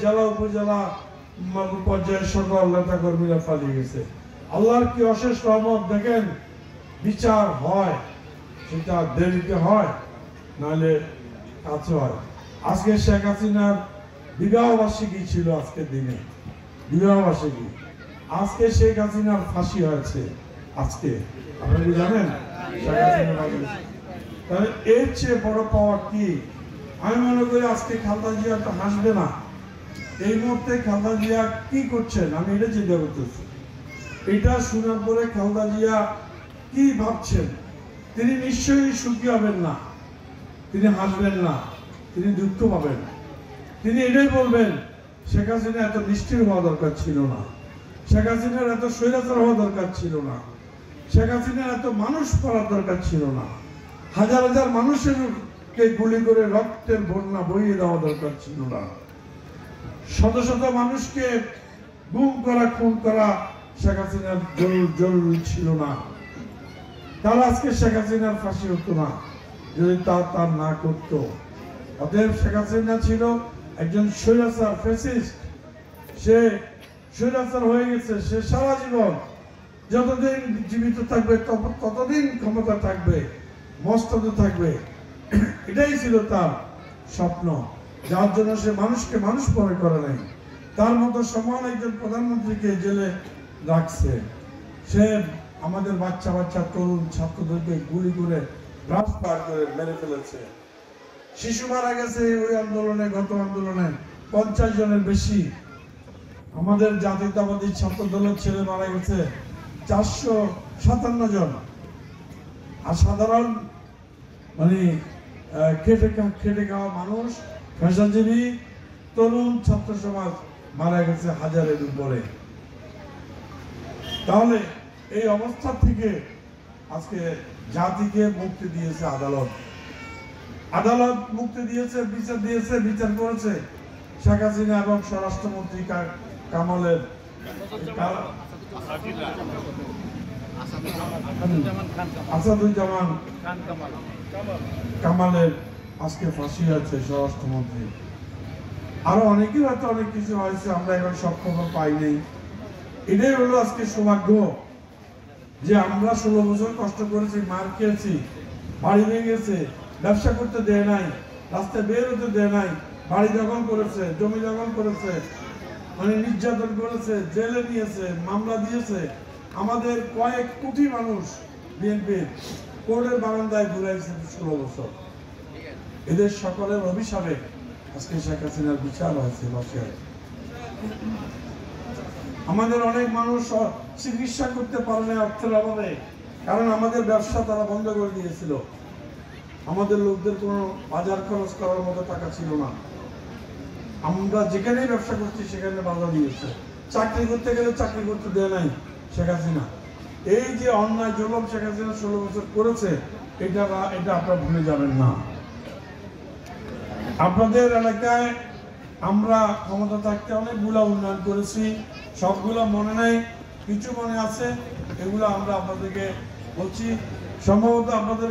জেলা উপজেলা পর্যায়ের সকল নেতা কর্মীরা পালিয়ে গেছে। আল্লাহর কি অশেষ রহমত, দেখেন বিচার হয়, সেটা দেরিতে হয়, নাহলে কাছে হয়। আজকে শেখ হাসিনার বিবাহ বার্ষিকী ছিল, আজকের দিনে বিবাহ বার্ষিকী। আজকে শেখ হাসিনার ফাঁসি হয়েছে। আজকে আপনারা কি জানেন? শেখ হাসিনা তাহলে এর চেয়ে বড় পাওয়া কি? আমি মনে করি আজকে খালেদা জিয়া তো হাসবে না। এই মুহূর্তে খালেদা জিয়া কি করছেন আমি এটা চিন্তা করতেছি। এটা শোনার পরে খালেদা জিয়া কি ভাবছেন? তিনি নিশ্চয়ই সুখী হবেন না, তিনি হাসবেন না, তিনি দুঃখ পাবেন। তিনি এটাই বলবেন, শেখ হাসিনা এত নিষ্ঠুর হওয়া দরকার ছিল না, শেখ হাসিনার এত স্বৈরাচার হওয়া দরকার ছিল না, শেখ হাসিনার এত মানুষ করার দরকার ছিল না, হাজার হাজার মানুষেরকে গুলি করে রক্তের বন্যা বইয়ে দেওয়া দরকার ছিল না, শত শত মানুষকে গুম করা, খুন করা শেখ হাসিনার জরুরি ছিল না। তাহলে আজকে শেখ হাসিনার ফাঁসি হতো না যদি তার না করতো। অতএব শেখ হাসিনা ছিল একজন স্বৈরাচার, ফ্যাসিস্ট। সে স্বৈরাচার হয়ে গেছে। সে সারা জীবন যতদিন জীবিত থাকবে ততদিন ক্ষমতা থাকবে, মস্তদে থাকবে, এটাই ছিল তার স্বপ্ন, যার জন্য সে মানুষকে মানুষ মনে করে নাই। তার মতো সমান একজন প্রধানমন্ত্রীকে জেলে রাখছে। সে আমাদের বাচ্চা বাচ্চা তরুণ ছাত্রদেরকে গুলি করে রাজপাট করে মেরে ফেলেছে। শিশু মারা গেছে ওই আন্দোলনে, গত আন্দোলনে 50 জনের বেশি। আমাদের জাতীয়তাবাদী ছাত্র দলের ছেলে মারা গেছে 457 জন। আর সাধারণ মানে খেটে খাওয়া মানুষ, পেশাজীবী তরুণ ছাত্র সমাজ মারা গেছে হাজারের উপরে। তাহলে এই অবস্থা থেকে আজকে জাতিকে মুক্তি দিয়েছে আদালত। আদালত মুক্তি দিয়েছে, বিচার দিয়েছে, বিচার করেছে শেখ হাসিনা এবং স্বরাষ্ট্রমন্ত্রী কামালের আসাদুজ্জামান কামালের আজকে ফাঁসি হয়েছে স্বরাষ্ট্রমন্ত্রী। আরো অনেকের হয়তো অনেক কিছু হয়েছে, আমরা এখন সব খবর পাই নাই। এটাই হলো আজকে সৌভাগ্য যে আমরা 16 বছর কষ্ট করেছি, মার খেয়েছি, বাড়ি ভেঙেছে, ব্যবসা করতে দেয় নাই, রাস্তায় বের হতে দেয় নাই, বাড়ি দখল করেছে, জমি দখল করেছে, মানে নির্যাতন করেছে, জেলে নিয়েছে, মামলা দিয়েছে। আমাদের কয়েক কোটি মানুষ বিএনপির কোর্টের বারান্দায় ঘুরাইছে 16 বছর। এদের সকলের অভিশাপে আজকে শেখ হাসিনার বিচার হয়েছে বাসায়। আমাদের অনেক মানুষ চিকিৎসা করতে পারে না অর্থের অভাবে, কারণ আমাদের ব্যবসা তারা বন্ধ করে দিয়েছিল। আমাদের লোকদের কোনো বাজার খরচ করার মতো টাকা ছিল না। আমরা যেখানেই ব্যবসা করছি সেখানে বাধা দিয়েছে। চাকরি করতে গেলে চাকরি করতে দেয় নাই শেখ হাসিনা। এই যে অন্যায় জুলুম শেখ হাসিনা 16 বছর করেছে, এটা আপনারা ভুলে যাবেন না। আপনাদের এলাকায় আমরা ক্ষমতা থাকতে অনেকগুলো উন্নয়ন করেছি, সবগুলো মনে নাই, কিছু মনে আছে, এগুলো আমরা আপনাদেরকে বলছি। সম্ভবত আপনাদের